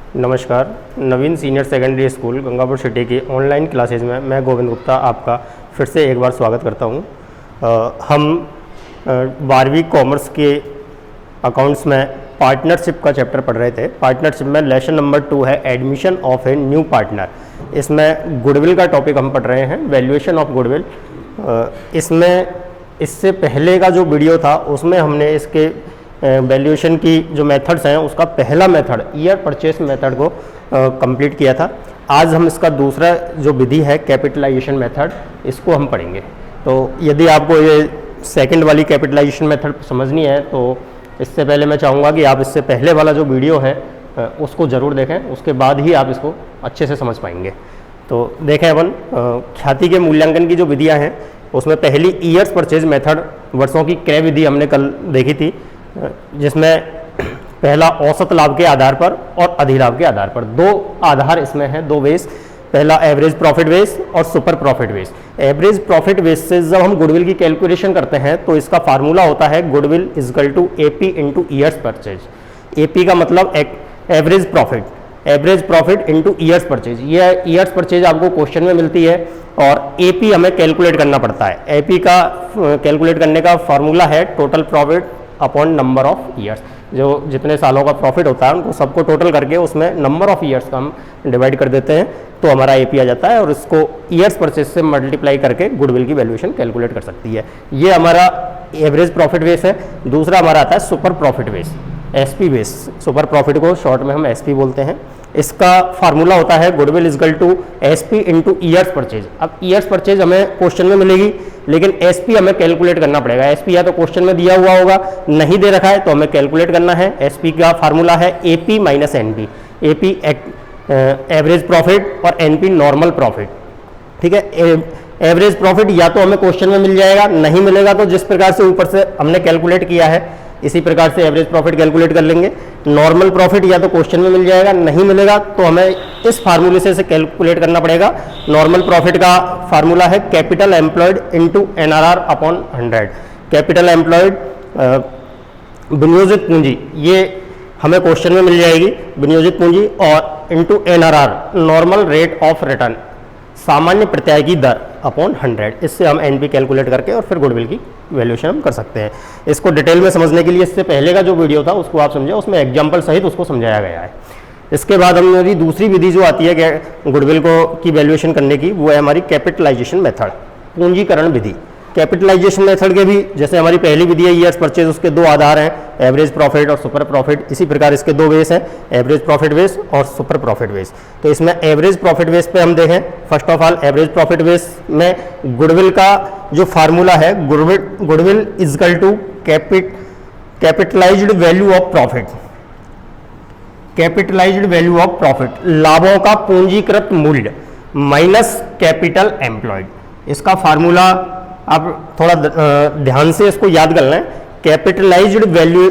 नमस्कार। Naveen senior secondary school Gangapur city की online classes में मैं गोविंद गुप्ता आपका फिर से एक बार स्वागत करता हूं। हम 12वीं कॉमर्स के अकाउंट्स में पार्टनरशिप का चैप्टर पढ़ रहे थे। पार्टनरशिप में लेसन नंबर 2 है admission of a new partner. इसमें गुडविल का टॉपिक हम पढ़ रहे हैं, वैल्यूएशन ऑफ गुडविल। इसमें इससे पहले का जो वीडियो था उसमें हमने इसके वैल्यूएशन की जो मेथड्स हैं उसका पहला मेथड ईयर परचेस मेथड को कंप्लीट किया था। आज हम इसका दूसरा जो विधि है कैपिटलाइजेशन मेथड, इसको हम पढ़ेंगे। तो यदि आपको ये सेकंड वाली कैपिटलाइजेशन मेथड समझनी है तो इससे पहले मैं चाहूँगा कि आप इससे पहले वाला जो वीडियो है उसको ज़रूर देखें, उसके बाद ही आप इसको अच्छे से समझ पाएंगे। तो देखें अपन ख्याति के मूल्यांकन की जो विधियाँ हैं उसमें पहली ईयर्स परचेज मेथड, वर्षों की क्रय विधि हमने कल देखी थी, जिसमें पहला औसत लाभ के आधार पर और अधिलाभ के आधार पर। दो आधार इसमें हैं, दो बेस। पहला एवरेज प्रॉफिट बेस और super profit base. Average profit base से जब हम गुडविल की कैलकुलेशन करते हैं तो इसका फार्मूला होता है goodwill equal to AP into years purchase. AP का मतलब average profit, average profit into years purchase. ये ईयर्स परचेज आपको क्वेश्चन में मिलती है और एपी हमें कैलकुलेट करना पड़ता है। एपी का कैलकुलेट करने का फार्मूला है total profit upon number of years. जो जितने सालों का प्रॉफिट होता है उनको सबको टोटल करके उसमें नंबर ऑफ ईयर्स का हम डिवाइड कर देते हैं तो हमारा एपी आ जाता है और इसको ईयर्स परचेज से मल्टीप्लाई करके गुडविल की वैल्यूएशन कैलकुलेट कर सकती है। ये हमारा एवरेज प्रॉफिट बेस है। दूसरा हमारा आता है super profit base, SP base. Super profit को शॉर्ट में हम एसपी बोलते हैं। इसका फार्मूला होता है goodwill equal to SP into years purchase. अब ईयर्स परचेज हमें क्वेश्चन में मिलेगी लेकिन एसपी हमें कैलकुलेट करना पड़ेगा। एसपी या तो क्वेश्चन में दिया हुआ होगा, नहीं दे रखा है तो हमें कैलकुलेट करना है। एसपी का फार्मूला है AP minus NP. AP average profit और एनपी नॉर्मल प्रॉफिट। ठीक है, एवरेज प्रॉफिट या तो हमें क्वेश्चन में मिल जाएगा, नहीं मिलेगा तो जिस प्रकार से ऊपर से हमने कैलकुलेट किया है इसी प्रकार से एवरेज प्रॉफिट कैलकुलेट कर लेंगे। नॉर्मल प्रॉफिट या तो क्वेश्चन में मिल जाएगा, नहीं मिलेगा तो हमें इस फार्मूले से कैलकुलेट करना पड़ेगा। नॉर्मल प्रॉफिट का फार्मूला है capital employed into NRR upon 100। Capital employed विनियोजित पूंजी, ये हमें क्वेश्चन में मिल जाएगी, विनियोजित पूंजी, और into NRR normal rate of return, सामान्य प्रत्याय की दर अपॉन 100। इससे हम एनपी कैलकुलेट करके और फिर गुडविल की वैल्यूएशन हम कर सकते हैं। इसको डिटेल में समझने के लिए इससे पहले का जो वीडियो था उसको आप समझे, उसमें एग्जाम्पल सहित उसको समझाया गया है। इसके बाद हमारी दूसरी विधि जो आती है गुडविल को की वैल्यूएशन करने की, वो है हमारी कैपिटलाइजेशन मेथड, पूंजीकरण विधि। कैपिटलाइजेशन मेथड के भी जैसे हमारी पहली विधि है ईयर्स परचेज, उसके दो आधार हैं, एवरेज प्रॉफिट और सुपर प्रॉफिट। इसी प्रकार इसके दो बेस हैं, एवरेज प्रॉफिट बेस और सुपर प्रॉफिट बेस। तो इसमें एवरेज प्रॉफिट बेस पे हम देखें, first of all average profit base में गुडविल का जो फार्मूला है goodwill equal to capitalized value of profit. Capitalized value of profit, लाभों का पूंजीकृत मूल्य माइनस कैपिटल एम्प्लॉयड। इसका फार्मूला आप थोड़ा ध्यान से इसको याद कर लें, capitalised value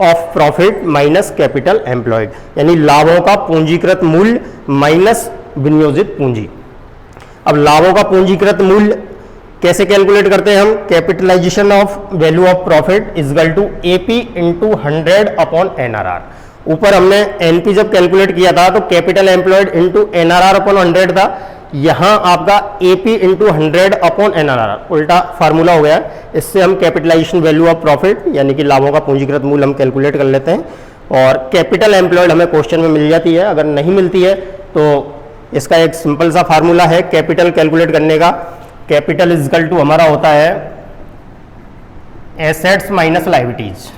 of profit minus capital employed, यानी लाभों का पूंजीकृत मूल्य माइनस विनियोजित पूंजी। अब लाभों का पूंजीकृत मूल्य कैसे कैलकुलेट करते हैं हम? Capitalization of value of profit equal to AP into 100 upon NRR. ऊपर हमने एनपी जब कैलकुलेट किया था तो capital employed into NRR upon 100 था। यहाँ आपका एपी इंटू 100 अपॉन एनआरआर उल्टा फार्मूला हो गया। इससे हम कैपिटलाइजेशन वैल्यू ऑफ प्रॉफिट यानी कि लाभों का पूंजीकृत मूल्य हम कैलकुलेट कर लेते हैं। और कैपिटल एम्प्लॉयड हमें क्वेश्चन में मिल जाती है, अगर नहीं मिलती है तो इसका एक सिंपल सा फार्मूला है कैपिटल कैलकुलेट करने का। कैपिटल इजकल टू हमारा होता है एसेट्स माइनस लायबिलिटीज।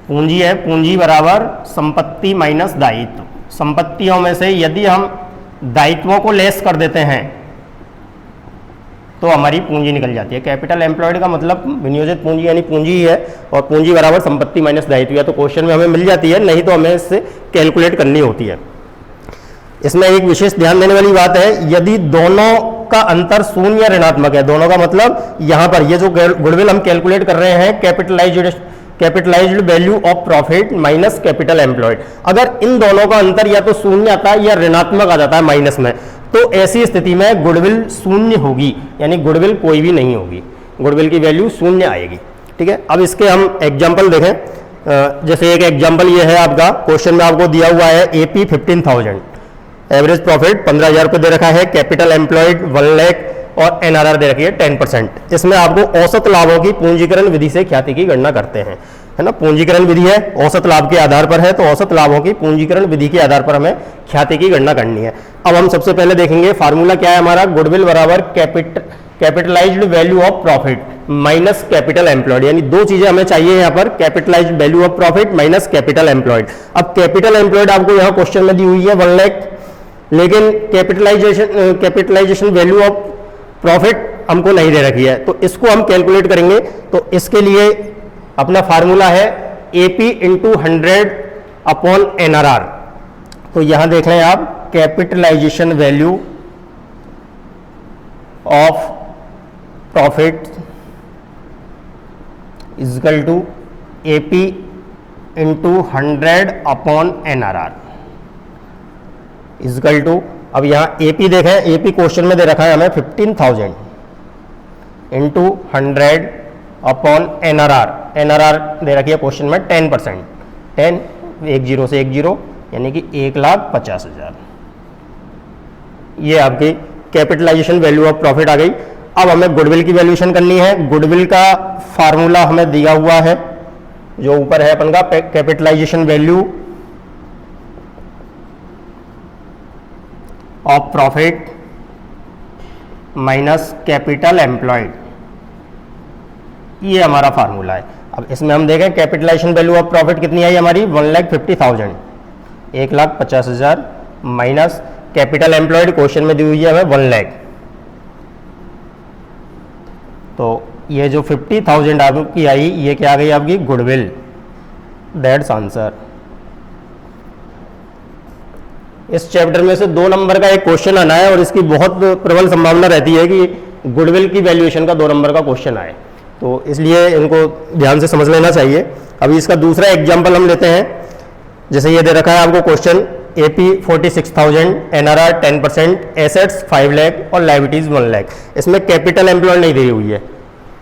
पूंजी है, पूंजी बराबर संपत्ति माइनस दायित्व। संपत्तियों में से यदि हम दायित्वों को लेस कर देते हैं तो हमारी पूंजी निकल जाती है। कैपिटल एम्प्लॉयड का मतलब विनियोजित पूंजी यानी पूंजी ही है, और पूंजी बराबर संपत्ति माइनस दायित्व। या तो क्वेश्चन में हमें मिल जाती है, नहीं तो हमें इससे कैलकुलेट करनी होती है। इसमें एक विशेष ध्यान देने वाली बात है, यदि दोनों का अंतर शून्य या ऋणात्मक है, दोनों का मतलब यहाँ पर ये जो गुडविल हम कैलकुलेट कर रहे हैं capitalised value of profit minus capital employed, अगर इन दोनों का अंतर या तो शून्य आता है या ऋणात्मक आ जाता है माइनस में, तो ऐसी स्थिति में गुडविल शून्य होगी, यानी गुडविल कोई भी नहीं होगी, गुडविल की वैल्यू शून्य आएगी। ठीक है, अब इसके हम एग्जाम्पल देखें। जैसे एक एग्जांपल ये है आपका, क्वेश्चन में आपको दिया हुआ है एपी 15,000, एवरेज प्रॉफिट 15,000 रुपये दे रखा है, कैपिटल एम्प्लॉयड 1 लाख और एनआरआर दे रखी है 10%। इसमें आपको औसत लाभों की पूंजीकरण विधि से ख्याति की गणना करते हैं, है ना। पूंजीकरण विधि है, औसत लाभ के आधार पर है, तो औसत लाभों की पूंजीकरण विधि के आधार पर हमें ख्याति की गणना करनी है। अब हम सबसे पहले देखेंगे फार्मूला क्या है हमारा, गुडविल बराबर capitalised value of profit minus capital employed, यानी दो चीजें हमें चाहिए यहाँ पर, capitalised value of profit minus capital employed. अब कैपिटल एम्प्लॉयड आपको यहाँ क्वेश्चन में दी हुई है 1 लाख, लेकिन कैपिटलाइजेशन वैल्यू ऑफ प्रॉफिट हमको नहीं दे रखी है, तो इसको हम कैलकुलेट करेंगे। तो इसके लिए अपना फार्मूला है एपी इंटू 100 अपॉन एनआरआर। तो यहां देख रहे हैं आप, capitalization value of profit equal to AP into 100 upon NRR equal to, अब यहां एपी देखें, एपी क्वेश्चन में दे रखा है हमें 15,000 इंटू 100 अपॉन एनआरआर, एनआरआर दे रखी है क्वेश्चन में 10%, 10 10 से 10 यानी कि 1,50,000। ये आपकी कैपिटलाइजेशन वैल्यू ऑफ प्रॉफिट आ गई। अब हमें गुडविल की वैल्यूएशन करनी है। गुडविल का फार्मूला हमें दिया हुआ है, जो ऊपर है अपन का, capitalization value of profit minus capital employed, ये हमारा फार्मूला है। अब इसमें हम देखें कैपिटलाइजेशन वैल्यू ऑफ प्रॉफिट कितनी आई हमारी, 1,50,000, 1,50,000 माइनस कैपिटल एम्प्लॉयड क्वेश्चन में दी हुई है हमें 1 लाख। तो ये जो 50,000 आपकी आई, ये क्या आ गई आपकी, गुडविल, दैट्स आंसर। इस चैप्टर में से 2 नंबर का एक क्वेश्चन आना है और इसकी बहुत प्रबल संभावना रहती है कि गुडविल की वैल्यूएशन का 2 नंबर का क्वेश्चन आए, तो इसलिए इनको ध्यान से समझ लेना चाहिए। अभी इसका दूसरा एग्जांपल हम लेते हैं। जैसे ये दे रखा है आपको question, AP 46,000, NRR 10%, assets 5 lakh और लायबिलिटीज 1 लाख। इसमें कैपिटल एम्प्लॉयड नहीं दी हुई है,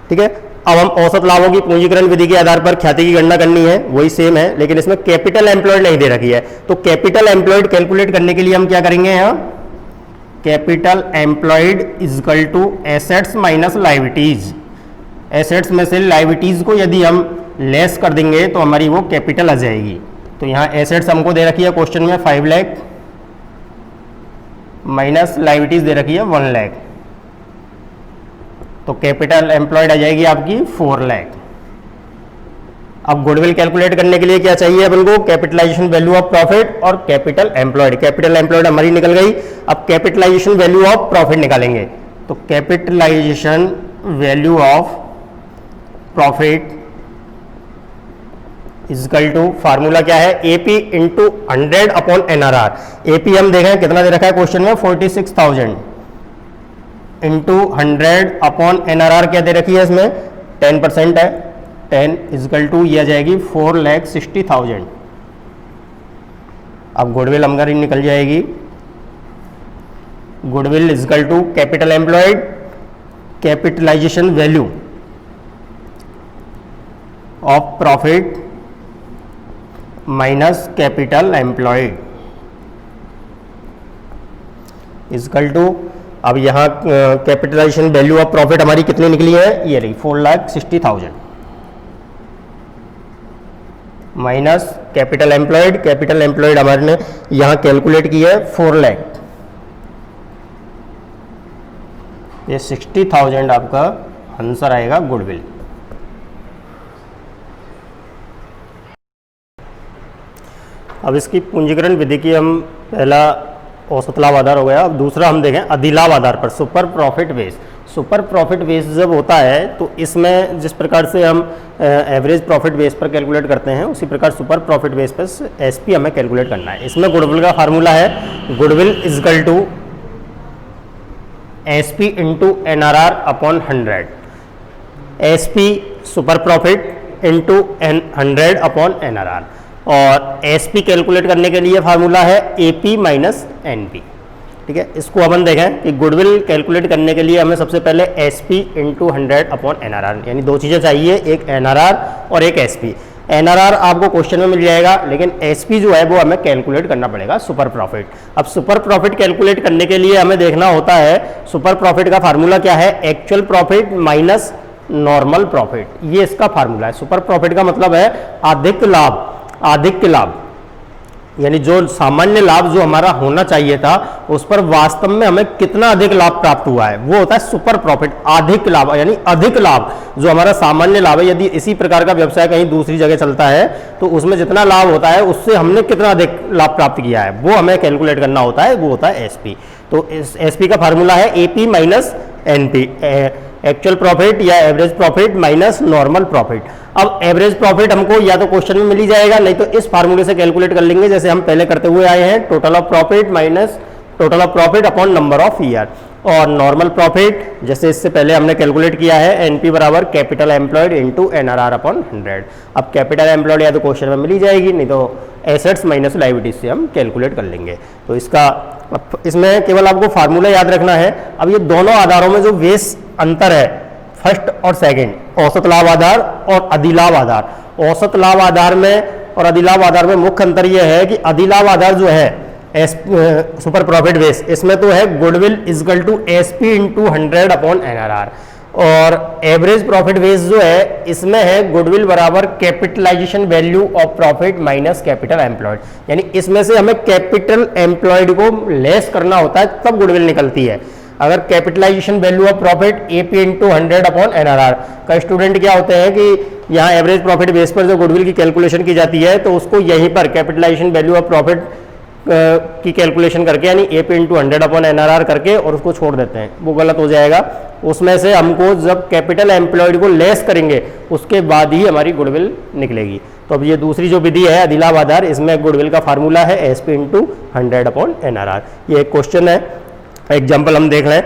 ठीक है। अब हम औसत लाभों की पूंजीकरण विधि के आधार पर ख्याति की गणना करनी है, वही सेम है, लेकिन इसमें कैपिटल एम्प्लॉयड नहीं दे रखी है। तो कैपिटल एम्प्लॉयड कैलकुलेट करने के लिए हम क्या करेंगे यहाँ, capital employed equal to assets minus liabilities. Assets में से लायबिलिटीज को यदि हम लेस कर देंगे तो हमारी वो कैपिटल आ जाएगी। तो यहाँ एसेट्स हमको दे रखी है क्वेश्चन में 5 लाख माइनस लायबिलिटीज दे रखी है 1 लाख, तो कैपिटल एम्प्लॉयड आ जाएगी आपकी 4 लाख। अब गुडविल कैलकुलेट करने के लिए क्या चाहिए अपन को, कैपिटलाइजेशन वैल्यू ऑफ प्रॉफिट और कैपिटल एम्प्लॉयड। कैपिटल एम्प्लॉयड हमारी निकल गई, अब कैपिटलाइजेशन वैल्यू ऑफ प्रॉफिट निकालेंगे। तो capitalization value of profit equal to, formula क्या है, AP into 100 upon NRR. AP हम देखें कितना दे रखा है क्वेश्चन में, 46,000 इंटू 100 अपॉन एनआरआर क्या दे रखी है इसमें, 10% है, 10 इजकल टू ये आ जाएगी 4,60,000। अब गुडविल हमारी निकल जाएगी, goodwill equal to capital employed, capitalization value of profit minus capital employed equal to, अब यहाँ कैपिटलाइजेशन वैल्यू ऑफ प्रॉफिट हमारी कितनी निकली है, ये रही 4,60,000 minus capital employed. Capital employed हमारे ने यहाँ कैलकुलेट की है 4 लाख, ये 60,000 आपका आंसर आएगा गुडविल। अब इसकी पूंजीकरण विधि की हम पहला औसत लाभ आधार हो गया। अब दूसरा हम देखें अधिलाभ आधार पर, super profit base. Super profit base जब होता है तो इसमें जिस प्रकार से हम एवरेज प्रॉफिट बेस पर कैलकुलेट करते हैं, उसी प्रकार सुपर प्रॉफिट बेस पर एसपी हमें कैलकुलेट करना है। इसमें गुडविल का फार्मूला है, goodwill equal to SP into NRR upon 100। SP super profit into 100 upon NRR, और एसपी कैलकुलेट करने के लिए फार्मूला है एपी माइनस एनपी, ठीक है। इसको अपन देखें कि गुडविल कैलकुलेट करने के लिए हमें सबसे पहले एसपी इंटू 100 अपॉन एनआरआर, यानी दो चीज़ें चाहिए, एक एनआरआर और एक एसपी। एनआरआर आपको क्वेश्चन में मिल जाएगा, लेकिन एसपी जो है वो हमें कैलकुलेट करना पड़ेगा सुपर प्रॉफिट। अब सुपर प्रॉफिट कैलकुलेट करने के लिए हमें देखना होता है सुपर प्रॉफिट का फार्मूला क्या है, actual profit minus normal profit, ये इसका फार्मूला है। सुपर प्रॉफिट का मतलब है अधिक लाभ, अधिक लाभ यानी जो सामान्य लाभ जो हमारा होना चाहिए था उस पर वास्तव में हमें कितना अधिक लाभ प्राप्त हुआ है, वो होता है सुपर प्रॉफिट। अधिक लाभ यानी अधिक लाभ जो हमारा सामान्य लाभ है, यदि इसी प्रकार का व्यवसाय कहीं दूसरी जगह चलता है तो उसमें जितना लाभ होता है उससे हमने कितना अधिक लाभ प्राप्त किया है वो हमें कैलकुलेट करना होता है, वो होता है एसपी। तो इस एसपी का फार्मूला है AP minus NP, actual profit या average profit minus normal profit. अब एवरेज प्रॉफिट हमको या तो क्वेश्चन में मिल ही जाएगा, नहीं तो इस फार्मूले से कैलकुलेट कर लेंगे जैसे हम पहले करते हुए आए हैं, total of profit minus total of profit upon number of year. और नॉर्मल प्रॉफिट जैसे इससे पहले हमने कैलकुलेट किया है एनपी बराबर capital employed into NRR upon 100। अब कैपिटल एम्प्लॉयड या तो क्वेश्चन में मिल ही जाएगी, नहीं तो एसेट्स माइनस लायबिलिटीज से हम कैलकुलेट कर लेंगे। तो इसमें केवल आपको फार्मूला याद रखना है। अब ये दोनों आधारों में जो बेस अंतर है फर्स्ट और सेकंड, औसत लाभ आधार और अधिलाभ आधार, औसत लाभ आधार में और अधिलाभ आधार में मुख्य अंतर यह है कि अधिलाभ आधार जो है सुपर प्रॉफिट बेस, इसमें तो है goodwill equal to SP into 100 upon NRR, और एवरेज प्रॉफिट बेस जो है इसमें है गुडविल बराबर capitalization value of profit minus capital employed, यानी इसमें से हमें कैपिटल एम्प्लॉयड को लेस करना होता है तब गुडविल निकलती है। अगर capitalization value of profit AP into 100 upon NRR, कई स्टूडेंट क्या होते हैं कि यहाँ एवरेज प्रॉफिट बेस पर जो गुडविल की कैलकुलेशन की जाती है तो उसको यहीं पर कैपिटलाइजेशन वैल्यू ऑफ प्रॉफिट की कैलकुलेशन करके यानी एपी इंटू 100 अपॉन एनआरआर करके और उसको छोड़ देते हैं, वो गलत हो जाएगा। उसमें से हमको जब कैपिटल एम्प्लॉयड को लेस करेंगे उसके बाद ही हमारी गुडविल निकलेगी। तो अब ये दूसरी जो विधि है अधिलाभ आधार, इसमें गुडविल का फार्मूला है एसपी इंटू 100 अपॉन एनआरआर। ये एक क्वेश्चन है, एग्जाम्पल हम देख लें।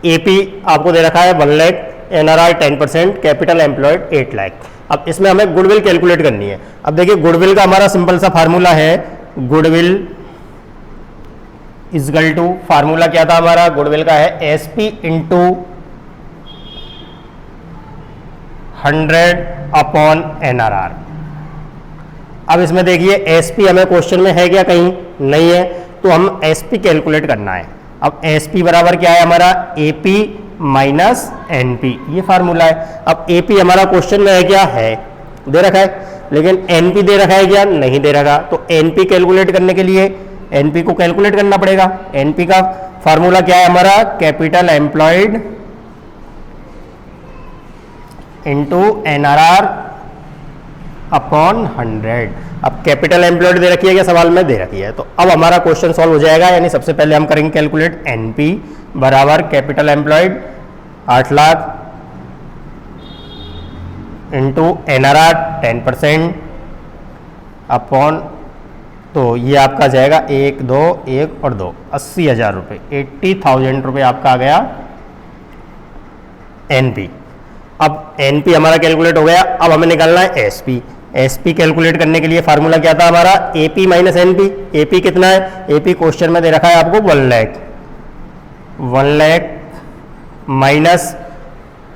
एपी आपको दे रखा है 1 lakh, NRR 10%, capital employed 8 lakh. अब इसमें हमें गुडविल कैलकुलेट करनी है। अब देखिए गुडविल का हमारा सिंपल सा फार्मूला है गुडविल इजकल टू, फार्मूला क्या था हमारा गुडविल का है एसपी इंटू 100 अपॉन एनआरआर। अब इसमें देखिए एसपी हमें क्वेश्चन में है क्या, कहीं नहीं है, तो हम एसपी कैलकुलेट करना है। अब एसपी बराबर क्या है हमारा एपी माइनस एनपी, ये फार्मूला है। अब एपी हमारा क्वेश्चन में है क्या, है दे रखा है, लेकिन एनपी दे रखा है क्या, नहीं दे रखा। तो एनपी कैलकुलेट करने के लिए एनपी को कैलकुलेट करना पड़ेगा। एनपी का फार्मूला क्या है हमारा capital employed into NRR upon 100। अब कैपिटल एम्प्लॉयड दे रखी है क्या, सवाल में दे रखी है। तो अब हमारा क्वेश्चन सॉल्व हो जाएगा, यानी सबसे पहले हम करेंगे कैलकुलेट एनपी बराबर capital employed 8 lakh into NRR 10% upon, तो ये आपका जाएगा 1 2 1 और 2 80,000 रुपये, 80,000 रुपये आपका आ गया एनपी। अब एनपी हमारा कैलकुलेट हो गया। अब हमें निकालना है एसपी। एसपी कैलकुलेट करने के लिए फार्मूला क्या था हमारा एपी माइनस एनपी। एपी कितना है, एपी क्वेश्चन में दे रखा है आपको 1 lakh, 1 lakh minus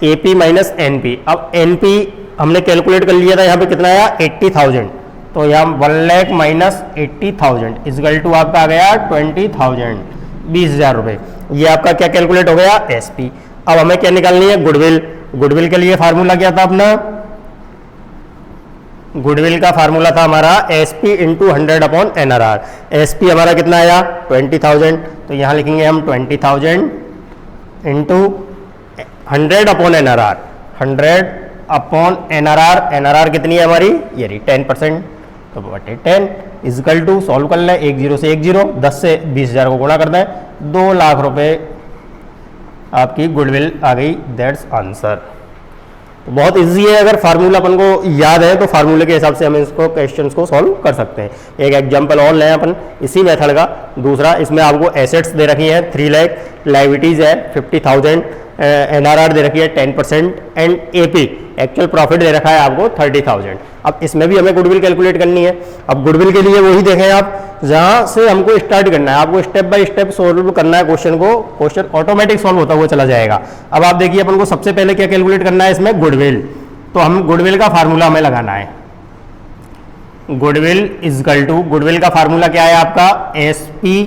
AP minus NP. अब एनपी हमने कैलकुलेट कर लिया था, यहाँ पे कितना आया 80,000, तो यहाँ 1 लाख माइनस 80,000 इजकल टू आपका आ गया 20,000, 20,000 रुपये। ये आपका क्या कैलकुलेट हो गया एसपी। अब हमें क्या निकालनी है गुडविल। गुडविल के लिए फार्मूला क्या था अपना, गुडविल का फार्मूला था हमारा SP into 100 upon NRR. SP हमारा कितना आया 20,000, तो यहाँ लिखेंगे हम 20,000 into 100 upon NRR, 100 upon NRR. NRR कितनी है हमारी ये रही 10%, तो बटे 10 इजकल टू सॉल्व कर लें, 1 0 से 1 0, 10 से 20,000 को गुणा कर दें, 2 लाख रुपए आपकी गुडविल आ गई। That's answer. तो बहुत इजी है, अगर फार्मूला अपन को याद है तो फार्मूले के हिसाब से हम इसको क्वेश्चंस को सॉल्व कर सकते हैं। एक एग्जांपल और लें अपन इसी मेथड का दूसरा। इसमें आपको एसेट्स दे रखी हैं 3 लाख, लायबिलिटीज है 50,000, एनआरआर दे रखी है 10% एंड एपी एक्चुअल प्रॉफिट दे रखा है आपको 30,000। अब इसमें भी हमें गुडविल कैलकुलेट करनी है। अब गुडविल के लिए वही देखें आप, जहां से हमको स्टार्ट करना है, आपको स्टेप बाय स्टेप सोल्व करना है क्वेश्चन को, क्वेश्चन ऑटोमेटिक सॉल्व होता हुआ चला जाएगा। अब आप देखिए अपन को सबसे पहले क्या कैलकुलेट करना है इसमें गुडविल, तो हम गुडविल का फार्मूला हमें लगाना है। गुडविल इजकल टू, गुडविल का फार्मूला क्या है आपका, SP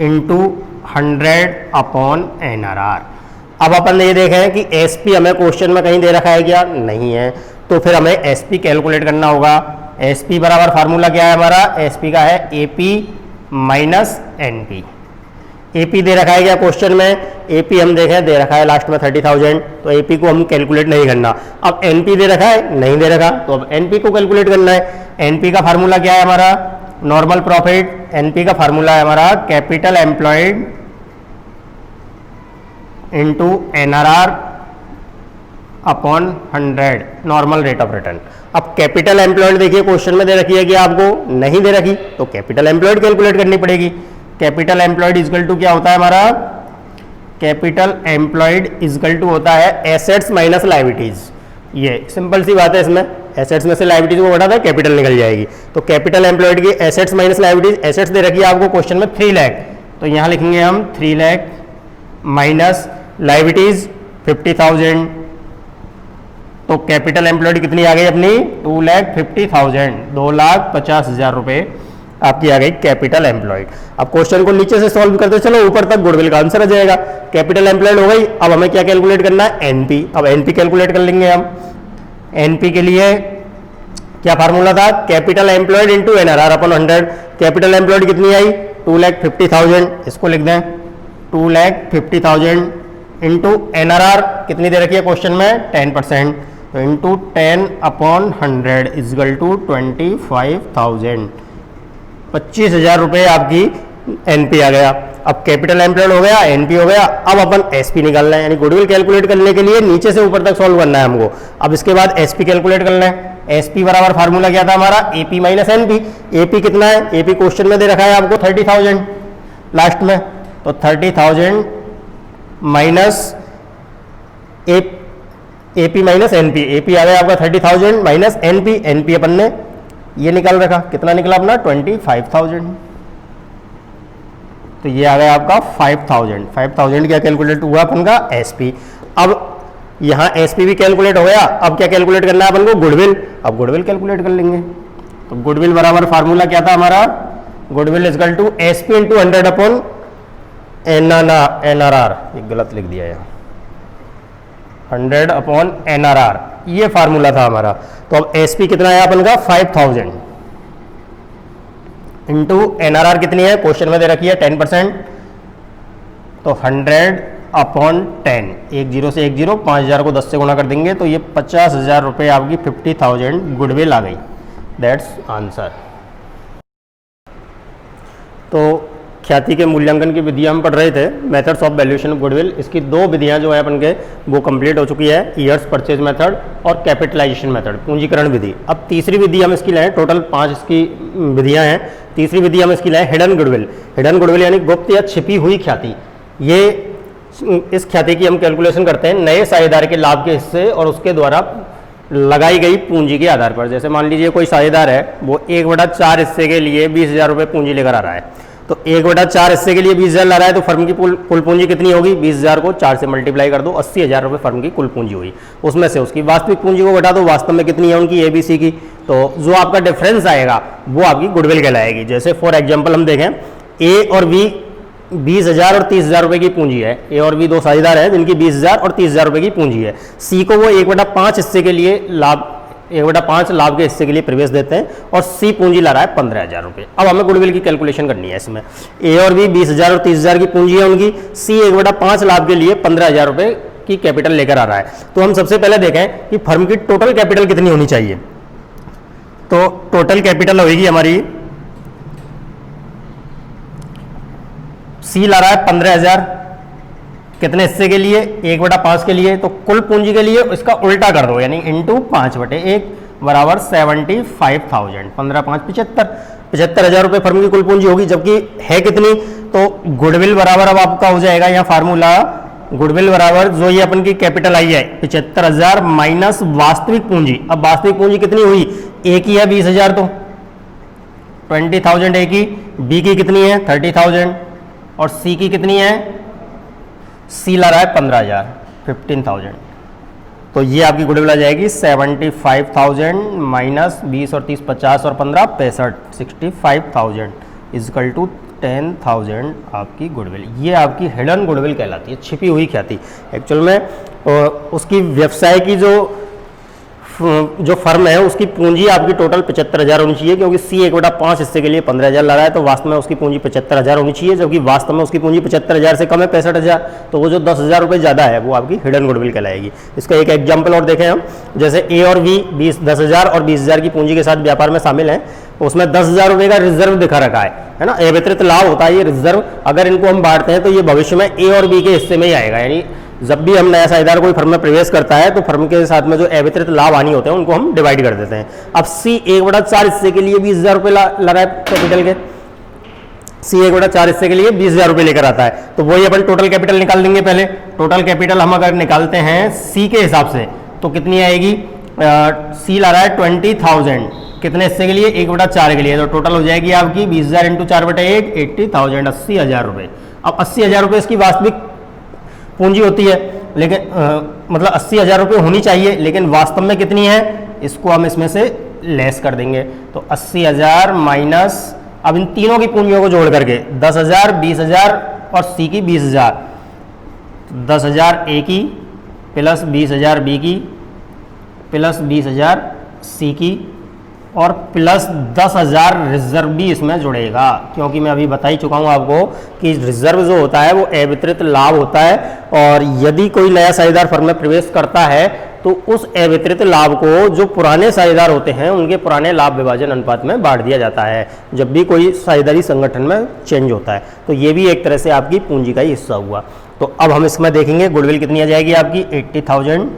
इंटू 100/NRR। अब अपन ने ये देखा है कि SP हमें क्वेश्चन में कहीं दे रखा है क्या, नहीं है, तो फिर हमें SP कैलकुलेट करना होगा। SP बराबर फार्मूला क्या है हमारा, SP का है AP माइनस NP। AP दे रखा है क्या क्वेश्चन में, AP हम देखें दे रखा है लास्ट में 30,000, तो AP को हम कैलकुलेट नहीं करना। अब NP दे रखा है, नहीं दे रखा, तो अब NP को कैलकुलेट करना है। NP का फार्मूला क्या है हमारा, नॉर्मल प्रॉफिट। NP का फार्मूला है हमारा capital employed into NRR upon 100 normal rate of return. अब कैपिटल एम्प्लॉयड देखिए क्वेश्चन में दे रखी है कि आपको, नहीं दे रखी, तो कैपिटल एम्प्लॉयड कैलकुलेट करनी पड़ेगी। कैपिटल एम्प्लॉयड इजकल टू क्या होता है हमारा, कैपिटल एम्प्लॉयड इजकल टू होता है एसेट्स माइनस लायबिलिटीज। ये सिंपल सी बात है, इसमें एसेट्स में से लायबिलिटीज को घटा था, कैपिटल निकल जाएगी। तो कैपिटल एम्प्लॉयड की एसेट्स माइनस लायबिलिटीज, एसेट्स दे रखी है आपको क्वेश्चन में 3 लाख, तो यहाँ लिखेंगे हम 3 लाख माइनस लायबिलिटीज 50,000, तो कैपिटल एम्प्लॉयड कितनी आ गई अपनी, 2,50,000, 2,50,000 रुपए आपकी आ गई कैपिटल एम्प्लॉयड। अब क्वेश्चन को नीचे से सॉल्व करते चलो ऊपर तक गुडविल का आंसर आ जाएगा। कैपिटल एम्प्लॉयड हो गई, अब हमें क्या कैलकुलेट करना है, NP। अब NP कैलकुलेट कर लेंगे हम। NP के लिए क्या फार्मूला था, capital employed into NRR upon 100। Capital employed कितनी आई, 2,50,000, इसको लिख दें 2,50,000 इंटू NRR कितनी दे रखी है क्वेश्चन में, 10%, तो इंटू 10 अपॉन 100 इजगल टू 25,000, 25,000 रुपये आपकी NP आ गया। अब कैपिटल एम्प्लॉयड हो गया, NP हो गया, अब अपन SP निकालना है, यानी गुडविल कैलकुलेट करने के लिए नीचे से ऊपर तक सॉल्व करना है हमको। अब इसके बाद SP कैलकुलेट करना है। SP बराबर फार्मूला क्या था हमारा, AP माइनस NP। AP कितना है, AP क्वेश्चन में दे रखा है आपको 30,000 लास्ट में, तो 30,000 minus AP minus NP। AP आ गया आपका 30,000 माइनस NP अपन ने ये निकाल रखा, कितना निकला अपना 25,000, तो ये आ गया आपका 5,000 क्या कैलकुलेट हुआ अपन का, SP। अब यहाँ SP भी कैलकुलेट हो गया, अब क्या कैलकुलेट करना है अपन को, गुडविल। अब गुडविल कैलकुलेट कर लेंगे, तो गुडविल बराबर फार्मूला क्या था हमारा, goodwill equal to SP into 100 upon NRR, ये गलत लिख दिया है, 100 अपॉन NRR, ये फार्मूला था हमारा। तो अब SP कितना है अपन का 5,000 इंटू NRR कितनी है क्वेश्चन में दे रखी है 10%, तो 100 अपॉन 10, 1 0 से 1 0, 5,000 को 10 से गुना कर देंगे तो ये 50,000 रुपये आपकी 50,000 गुडविल आ गई। That's answer. तो ख्याति के मूल्यांकन की विधियां हम पढ़ रहे थे, methods of valuation of goodwill. इसकी 2 विधियां जो है अपन के वो कंप्लीट हो चुकी है, ईयर्स परचेज मेथड और कैपिटलाइजेशन मेथड, पूंजीकरण विधि। अब तीसरी विधि हम इसकी लाएं, टोटल 5 इसकी विधियां हैं। तीसरी विधि हम इसकी लाएं हिडन गुडविल। हिडन गुडविल यानी गुप्त या छिपी हुई ख्याति। ये इस ख्याति की हम कैलकुलेशन करते हैं नए साझेदार के लाभ के हिस्से और उसके द्वारा लगाई गई पूंजी के आधार पर। जैसे मान लीजिए कोई साझेदार है, वो 1/4 हिस्से के लिए 20,000 रुपये पूंजी लेकर आ रहा है, तो 1/4 हिस्से के लिए 20,000 ला रहा है, तो फर्म की कुल पूंजी कितनी होगी, 20,000 को 4 से मल्टीप्लाई कर दो, 80,000 रुपये फर्म की कुल पूंजी हुई। उसमें से उसकी वास्तविक पूंजी को घटा दो, वास्तव में कितनी है उनकी ABC की, तो जो आपका डिफरेंस आएगा वो आपकी गुडविल कहलाएगी। जैसे फॉर एग्जाम्पल हम देखें, A और B 20,000 और 30,000 रुपये की पूंजी है। A और B 2 साझेदार हैं जिनकी 20,000 और 30,000 रुपये की पूंजी है। C को वो 1/5 हिस्से के लिए लाभ 1/5 लाभ के हिस्से के लिए प्रवेश देते हैं और C पूंजी ला रहा है 15,000 रुपये। अब हमें गुडविल की कैलकुलेशन करनी है इसमें। A और B 20,000 और 30,000 की पूंजी है उनकी, C 1/5 लाभ के लिए 15,000 रुपये की कैपिटल लेकर आ रहा है। तो हम सबसे पहले देखें कि फर्म की टोटल कैपिटल कितनी होनी चाहिए। तो टोटल कैपिटल होगी हमारी, C ला रहा है 15,000, कितने हिस्से के लिए, 1/5 के लिए, तो कुल पूंजी के लिए इसका उल्टा कर दो, यानी इंटू 5/1 बराबर 75,000, 15×5 75,000 रुपये फर्म की कुल पूंजी होगी। जबकि है कितनी, तो गुडविल बराबर अब आपका हो जाएगा यहाँ फार्मूला, गुडविल बराबर जो ये अपन की कैपिटल आई है 75,000 माइनस वास्तविक पूंजी। अब वास्तविक पूंजी कितनी हुई, A की है 20,000, तो 20,000 A की, B की कितनी है 30,000 और C की कितनी है, C ला रहा है 15,000 15,000। तो ये आपकी गुडविल आ जाएगी 75,000 माइनस 20 और 30 50 और 15 65, 65,000 इजकल टू 10,000 आपकी गुडविल। ये आपकी हिडन गुडविल कहलाती है, छिपी हुई ख्याति। एक्चुअल में उसकी व्यवसाय की जो फर्म है उसकी पूंजी आपकी टोटल 75,000 होनी चाहिए, क्योंकि C1/5 हिस्से के लिए 15,000 ला रहा है, तो वास्तव में उसकी पूंजी 75,000 होनी चाहिए, जबकि वास्तव में उसकी पूंजी 75,000 से कम है 65,000। तो वो जो 10,000 रुपये ज़्यादा है वो आपकी हिडन गुडविल कहलाएगी। इसका एक एग्जाम्पल और देखें हम, जैसे A और B 10,000 और 20,000 की पूंजी के साथ व्यापार में शामिल हैं, उसमें 10,000 रुपये का रिजर्व दिखा रखा है ना, अवितरित लाभ होता है ये रिजर्व। अगर इनको हम बांटते हैं तो ये भविष्य में A और B के हिस्से में ही आएगा, यानी जब भी हम नया साझेदार कोई फर्म में प्रवेश करता है तो फर्म के साथ में जो अवितरित लाभ हानि होते हैं उनको हम डिवाइड कर देते हैं। अब C1/4 हिस्से के लिए 20,000 रुपये ला रहा है कैपिटल के, C1/4 हिस्से के लिए 20,000 रुपये लेकर आता है, तो वही अपन टोटल कैपिटल निकाल देंगे। पहले टोटल कैपिटल हम अगर निकालते हैं C के हिसाब से तो कितनी आएगी, C ला रहा है 20,000, कितने हिस्से के लिए, 1/4 के लिए, तो टोटल हो जाएगी आपकी 20,000 इंटू 4/1 80,000, 80,000 रुपये। अब 80,000 रुपये इसकी वास्तविक पूंजी होती है, लेकिन मतलब 80,000 रुपये होनी चाहिए, लेकिन वास्तव में कितनी है इसको हम इसमें से लेस कर देंगे। तो 80,000 माइनस, अब इन तीनों की पूंजियों को जोड़ करके 10,000 20,000 और C की 20,000, 10,000 A की प्लस 20,000 B की प्लस 20,000 C की और प्लस 10,000 रिजर्व भी इसमें जुड़ेगा, क्योंकि मैं अभी बता ही चुका हूँ आपको कि रिजर्व जो होता है वो अवितरित लाभ होता है, और यदि कोई नया साझेदार फर्म में प्रवेश करता है तो उस अवितरित लाभ को जो पुराने साझेदार होते हैं उनके पुराने लाभ विभाजन अनुपात में बांट दिया जाता है जब भी कोई साझेदारी संगठन में चेंज होता है। तो ये भी एक तरह से आपकी पूंजी का ही हिस्सा हुआ। तो अब हम इसमें देखेंगे गुडविल कितनी आ जाएगी आपकी, 80,000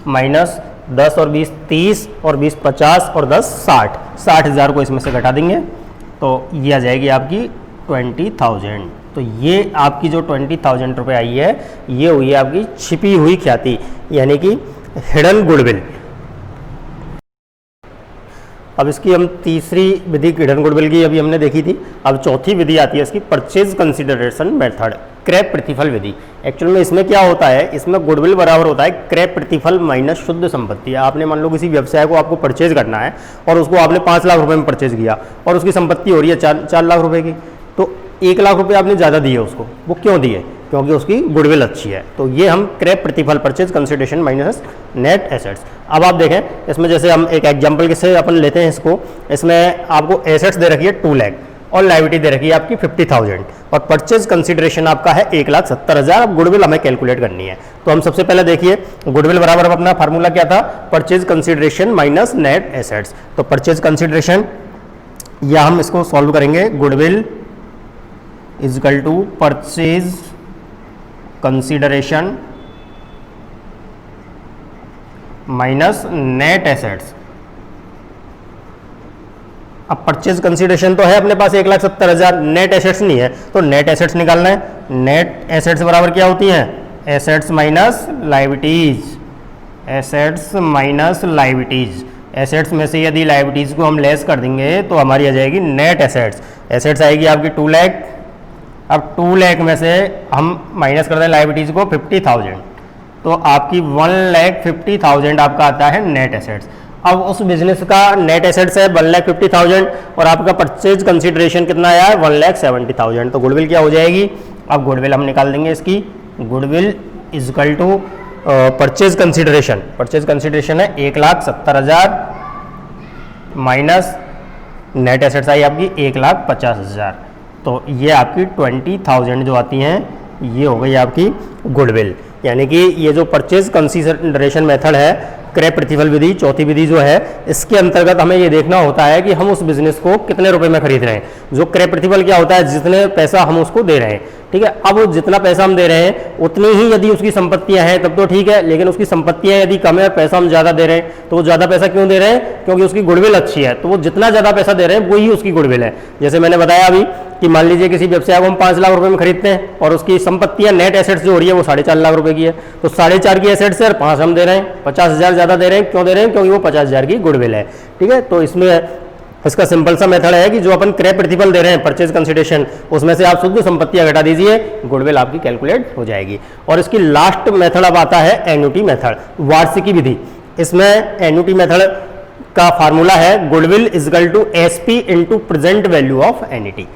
माइनस 10 और 20 30 और 20 50 और 10 60, 60,000 को इसमें से घटा देंगे तो ये आ जाएगी आपकी 20,000। तो ये आपकी जो 20,000 रुपये आई है ये हुई है आपकी छिपी हुई ख्याति, यानी कि हिडन गुडविल। अब इसकी हम तीसरी विधि हिडन गुडविल की अभी हमने देखी थी। अब चौथी विधि आती है इसकी परचेज कंसिडरेशन मेथड, क्रय प्रतिफल विधि। एक्चुअल में इसमें क्या होता है, इसमें गुडविल बराबर होता है क्रय प्रतिफल माइनस शुद्ध संपत्ति। आपने मान लो किसी व्यवसाय को आपको परचेज करना है और उसको आपने 5 लाख रुपए में परचेज किया और उसकी संपत्ति हो रही है 4 लाख रुपए की, तो 1 लाख रुपए आपने ज़्यादा दिए उसको। वो क्यों दिए, क्योंकि उसकी गुडविल अच्छी है। तो ये हम क्रय प्रतिफल purchase consideration minus net assets. अब आप देखें इसमें, जैसे हम एक एग्जांपल के से अपन लेते हैं इसको, इसमें आपको एसेट्स दे रखी है 2 लाख और लायबिलिटी दे रखी है आपकी 50,000 और परचेज कंसिडरेशन आपका है 1,70,000। अब गुडविल हमें कैलकुलेट करनी है, तो हम सबसे पहले देखिए गुडविल बराबर अपना फार्मूला क्या था, purchase consideration minus net assets. तो परचेज कंसिडरेशन या हम इसको सॉल्व करेंगे, goodwill equal to purchase consideration minus net assets. अब परचेज कंसिडरेशन तो है अपने पास 1,70,000, नेट एसेट्स नहीं है, तो नेट एसेट्स निकालना है। नेट एसेट्स बराबर क्या होती है, assets minus liabilities, assets minus liabilities. Assets में से यदि लायबिलिटीज को हम लेस कर देंगे तो हमारी आ जाएगी नेट एसेट्स। एसेट्स आएगी आपकी 2 लाख। अब 2 लाख में से हम माइनस कर दें लायबिलिटीज को 50,000, तो आपकी 1,50,000 आपका आता है नेट एसेट्स। अब उस बिजनेस का नेट एसेट्स है 1,50,000 और आपका परचेज कंसिडरेशन कितना आया है 1,70,000, तो गुडविल क्या हो जाएगी। अब गुडविल हम निकाल देंगे इसकी, goodwill equal to purchase consideration, purchase consideration है 1,70,000 माइनस नेट एसेट्स आई आपकी 1,50,000, तो ये आपकी 20,000 जो आती हैं ये हो गई आपकी गुडविल। यानी कि ये जो परचेज कंसिडरेशन मेथड है, क्रय प्रतिफल विधि, चौथी विधि जो है, इसके अंतर्गत हमें ये देखना होता है कि हम उस बिजनेस को कितने रुपए में खरीद रहे हैं। जो क्रय प्रतिफल क्या होता है, जितने पैसा हम उसको दे रहे हैं, ठीक है। अब जितना पैसा हम दे रहे हैं उतनी ही यदि उसकी संपत्तियां हैं तब तो ठीक है, लेकिन उसकी संपत्तियां यदि कम है, पैसा हम ज़्यादा दे रहे हैं, तो वो ज़्यादा पैसा क्यों दे रहे हैं, क्योंकि उसकी गुडविल अच्छी है। तो वो जितना ज़्यादा पैसा दे रहे हैं वही उसकी गुडविल है। जैसे मैंने बताया अभी कि मान लीजिए किसी व्यवसाय को हम 5 लाख रुपए में खरीदते हैं और उसकी संपत्तियां नेट एसेट्स जो हो रही है वो 4.5 लाख रुपए की है, तो 4.5 की एसेट्स है और 5 हम दे रहे हैं, 50,000 ज़्यादा दे रहे हैं। क्यों दे रहे हैं, क्योंकि वो 50,000 की गुडविल है, ठीक है। तो इसमें इसका सिंपल सा मेथड है कि जो अपन क्रय प्रतिफल दे रहे हैं, परचेज कंसिडरेशन, उसमें से आप शुद्ध संपत्तियां घटा दीजिए, गुडविल आपकी कैलकुलेट हो जाएगी। और इसकी लास्ट मेथड अब आता है एन्युटी मेथड, वार्षिकी विधि। इसमें एन्युटी मेथड का फार्मूला है goodwill equal to SP into present value of annuity.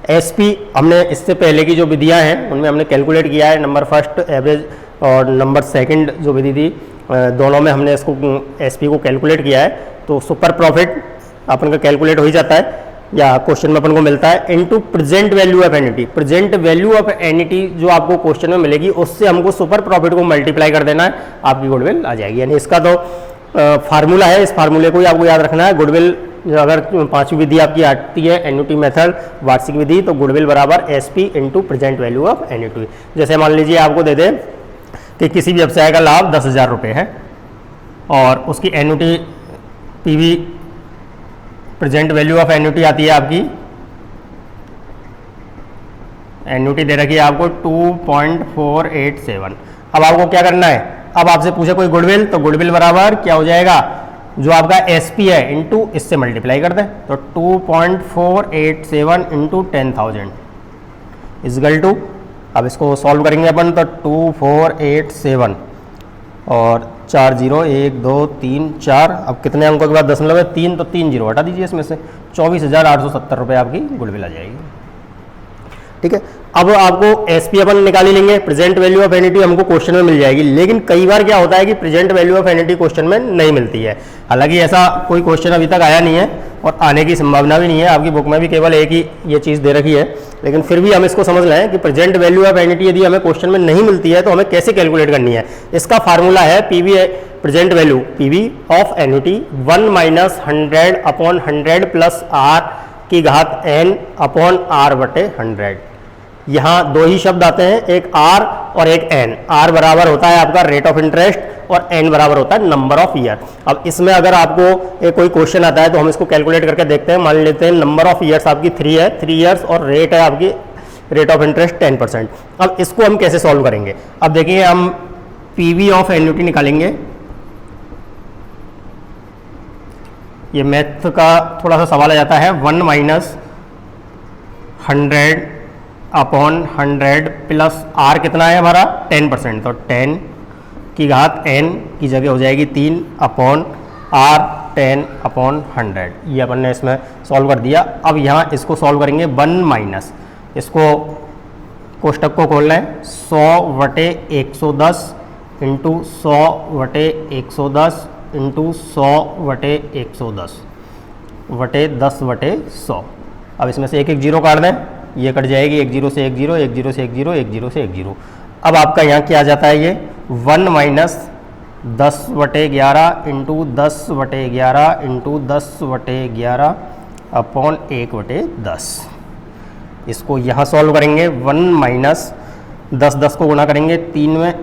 SP हमने इससे पहले की जो विधियां हैं उनमें हमने कैलकुलेट किया है, नंबर फर्स्ट एवरेज और नंबर सेकंड जो विधि थी दोनों में हमने इसको एसपी को कैलकुलेट किया है। तो सुपर प्रॉफिट अपन का कैलकुलेट हो ही जाता है, या क्वेश्चन में अपन को मिलता है, into present value of annuity. Present value of annuity जो आपको क्वेश्चन में मिलेगी उससे हमको सुपर प्रॉफिट को मल्टीप्लाई कर देना है, आपकी गुडविल आ जाएगी। यानी इसका तो फार्मूला है, इस फार्मूले को ही आपको याद रखना है। गुडविल अगर पांचवी विधि आपकी आती है एन्युटी मेथड, वार्षिक विधि, तो गुडविल बराबर SP into present value of annuity. जैसे मान लीजिए आपको दे दे कि किसी व्यवसाय का लाभ 10,000 रुपये है और उसकी annuity PV present value of annuity आती है आपकी, एन्युटी दे रखी है आपको 2.487। अब आपको क्या करना है, अब आपसे पूछे कोई गुडविल, तो गुडविल बराबर क्या हो जाएगा, जो आपका एसपी है इनटू इससे मल्टीप्लाई कर दें, तो 2.487 इंटू 10,000 इजगल टू, अब इसको सॉल्व करेंगे अपन, तो 2487 और 4 0 1 2 3 4, अब कितने अंकों के बाद दशमलव है 3, तो 3 जीरो हटा दीजिए इसमें से, 24,870 रुपये आपकी गुडविल आ जाएगी। ठीक है, अब आपको एसपी अपन निकाल ही लेंगे, प्रेजेंट वैल्यू ऑफ एन्युटी हमको क्वेश्चन में मिल जाएगी। लेकिन कई बार क्या होता है कि present value of annuity question में नहीं मिलती है। हालांकि ऐसा कोई क्वेश्चन अभी तक आया नहीं है और आने की संभावना भी नहीं है, आपकी बुक में भी केवल एक ही ये चीज़ दे रखी है। लेकिन फिर भी हम इसको समझ लें कि प्रेजेंट वैल्यू ऑफ एन्युटी यदि हमें क्वेश्चन में नहीं मिलती है तो हमें कैसे कैलकुलेट करनी है। इसका फार्मूला है PV present value PV of annuity 1 minus 100 upon 100 plus R की घात n अपॉन आर बटे 100। यहाँ दो ही शब्द आते हैं, एक आर और एक एन। आर बराबर होता है आपका रेट ऑफ इंटरेस्ट और एन बराबर होता है नंबर ऑफ ईयर। अब इसमें अगर आपको एक कोई क्वेश्चन आता है तो हम इसको कैलकुलेट करके देखते हैं। मान लेते हैं नंबर ऑफ ईयर्स आपकी 3 है, 3 ईयर्स, और रेट है आपकी रेट ऑफ इंटरेस्ट 10%। अब इसको हम कैसे सॉल्व करेंगे, अब देखिए हम पीवी ऑफ एन्युटी निकालेंगे। ये मैथ का थोड़ा सा सवाल आ जाता है, 1 माइनस 100 अपॉन 100 प्लस आर कितना है हमारा 10%, तो 10 की घात n की जगह हो जाएगी 3 अपॉन आर 10 अपॉन 100। ये अपन ने इसमें सॉल्व कर दिया। अब यहाँ इसको सॉल्व करेंगे 1 माइनस, इसको कोष्टक को खोल लें, 100/110 इंटू 100/110 इंटू 100/110 बटे 10/100। अब इसमें से एक एक जीरो काट दें, ये कट जाएगी, 1 0 से 1 0, 1 0 से 1 0, 1 0 से 1 0। अब आपका यहाँ क्या आ जाता है, ये 1 माइनस 10/11 इंटू 10/11 इंटू 10/11 अपॉन 1/10। इसको यहाँ सॉल्व करेंगे, 1 माइनस 10 10 को गुणा करेंगे 3 में,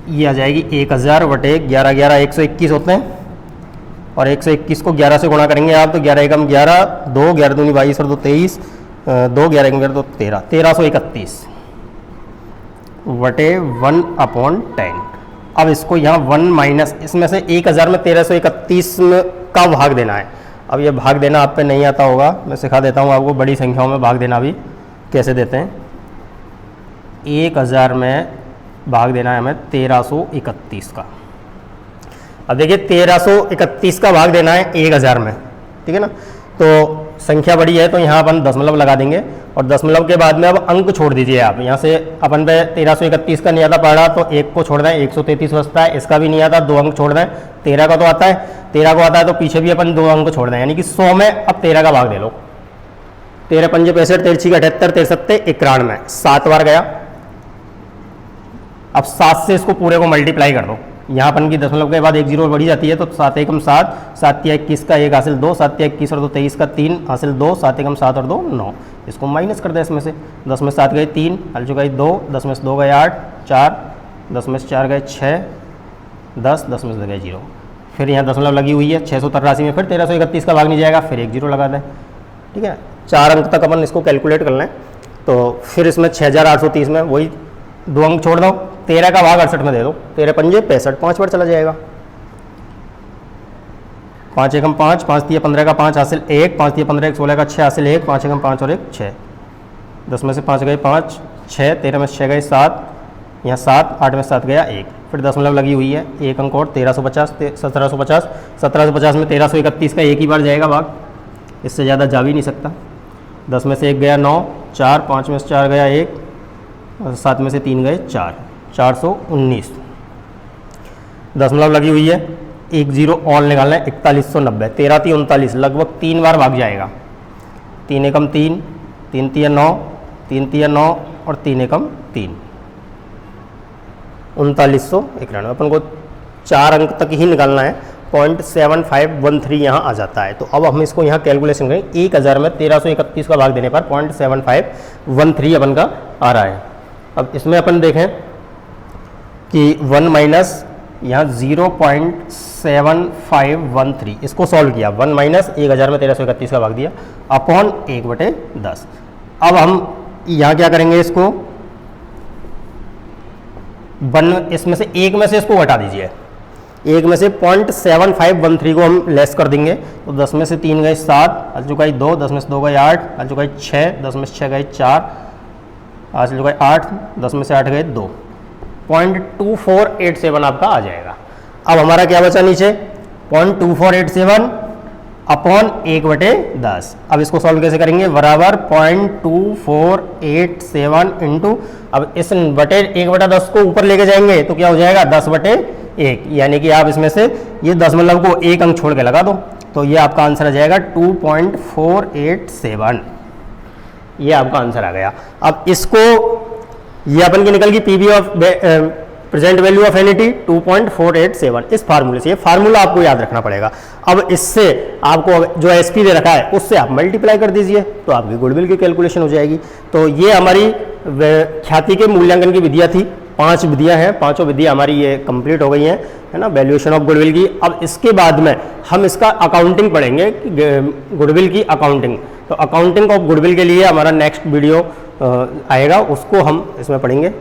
ये आ जाएगी 1000/11 11 121 होते हैं, और 121 को 11 से गुणा करेंगे आप, तो 11 एकम 11, 2 11 दूनी 22 और 2 23, 2 11 एकम 11 तो 13, 1331 बटे 1 अपॉन 10। अब इसको यहाँ 1 माइनस, इसमें से 1000 में 1331 का भाग देना है। अब ये भाग देना आप पे नहीं आता होगा, मैं सिखा देता हूँ आपको बड़ी संख्याओं में भाग देना भी कैसे देते हैं। 1000 में भाग देना है हमें 1331 का। अब देखिए 1331 का भाग देना है 1000 में, ठीक है ना। तो संख्या बड़ी है तो यहाँ अपन दशमलव लगा देंगे, और दशमलव के बाद में अब अंक छोड़ दीजिए आप। यहाँ से अपन पे 1331 का नहीं आता पड़ा तो 1 को छोड़ दें, 133 बचता है, इसका भी नहीं आता, 2 अंक छोड़ दें। 13 का तो आता है, 13 को आता है तो पीछे भी अपन 2 अंक छोड़ दें, यानी कि 100 में अब 13 का भाग दे लो। 13 पंजे 65, 13 6 78, 63 91, 7 बार गया। अब 7 से इसको पूरे को मल्टीप्लाई कर दो, यहाँ अपन की दशमलव के बाद 1 0 बढ़ी जाती है, तो 7 एकम 7, 7 या 21 का 1 हासिल 2, 7 या 21 और 2 23 का 3 हासिल 2, 7 एकम 7 और 2 9। इसको माइनस कर दे इसमें से, 10 में 7 गए 3, हल चुका है 2, 10 में से 2 गए 8, 4, 10 में से 4 गए 6, 10, 10 में से गए 0। फिर यहाँ दशमलव लगी हुई है, 683 में फिर 1331 का भाग नहीं जाएगा, फिर 1 0 लगा दें, ठीक है। 4 अंक तक अपन इसको कैलकुलेट कर लें, तो फिर इसमें 6830 में वही 2 अंक छोड़ दो, 13 का भाग 68 में दे दो, 13 पंजे 65, 5 बार चला जाएगा। 5 एकम 5, 5 तिया 15 का 5 हासिल 1, 5 तिया 15 1 16 का 6 हासिल 1, 5 एकम 5 और 1 6, 10 में से 5 गए 5, 6, 13 में से 6 गए 7, यहाँ 7, 8 में 7 गया 1, फिर दशमलव लगी हुई है, एक अंक और 1350, 1750, 1750 में 1331 का एक ही बार जाएगा भाग, इससे ज़्यादा जा भी नहीं सकता। 10 में से 1 गया 9, 4, 5 में से 4 गया 1, और 7 में से 3 गए 4, 419। दशमलव लगी हुई है, एक जीरो और निकालना है, 4190, 13 3 39, लगभग 3 बार भाग जाएगा। 3 एकम 3, 3 तिया 9, 3 तिया 9 और 3 एकम 3, 3991। अपन को 4 अंक तक ही निकालना है, 0.7513 यहाँ आ जाता है। तो अब हम इसको यहाँ कैलकुलेशन करें, 1000 में 1331 का भाग देने पर 0.7513 अपन का आ रहा है। अब इसमें अपन देखें कि 1 माइनस यहाँ 0.7513, इसको सॉल्व किया, 1 माइनस 1000 में 1331 का भाग दिया अपॉन 1/10। अब हम यहाँ क्या करेंगे, इसको 1 इसमें से एक में से इसको घटा दीजिए, एक में से 0.7513 को हम लेस कर देंगे। तो 10 में से 3 गए 7, आ चुका है 2, 10 में से 2 गए 8, आ चुका है 6, 10 में से 6 गए 4, आ चुका है 8, 10 में से 8 गए 2, 0.2487 आपका आ जाएगा। अब हमारा क्या बचा नीचे, 0.2487 अपॉन 1/10। अब इसको सॉल्व कैसे करेंगे, बराबर 0.2487 इंटू, अब इस बटे 1/10 को ऊपर लेके जाएंगे तो क्या हो जाएगा 10/1, यानी कि आप इसमें से ये दशमलव को एक अंक छोड़ के लगा दो, तो ये आपका आंसर आ जाएगा 2.487, ये आपका आंसर आ गया। अब इसको ये अपन की निकल गई PV of present value of NET 2.487, इस फार्मूले से, ये फार्मूला आपको याद रखना पड़ेगा। अब इससे आपको जो एसपी दे रखा है उससे आप मल्टीप्लाई कर दीजिए तो आपकी गुडविल की कैलकुलेशन हो जाएगी। तो ये हमारी ख्याति के मूल्यांकन की विधियाँ थी, 5 विधियाँ हैं, पांचों विधियाँ हमारी ये कंप्लीट हो गई हैं, है ना, वैल्यूएशन ऑफ गुडविल की। अब इसके बाद में हम इसका अकाउंटिंग पढ़ेंगे, गुडविल की अकाउंटिंग। तो अकाउंटिंग ऑफ गुडविल के लिए हमारा नेक्स्ट वीडियो आएगा, उसको हम इसमें पढ़ेंगे।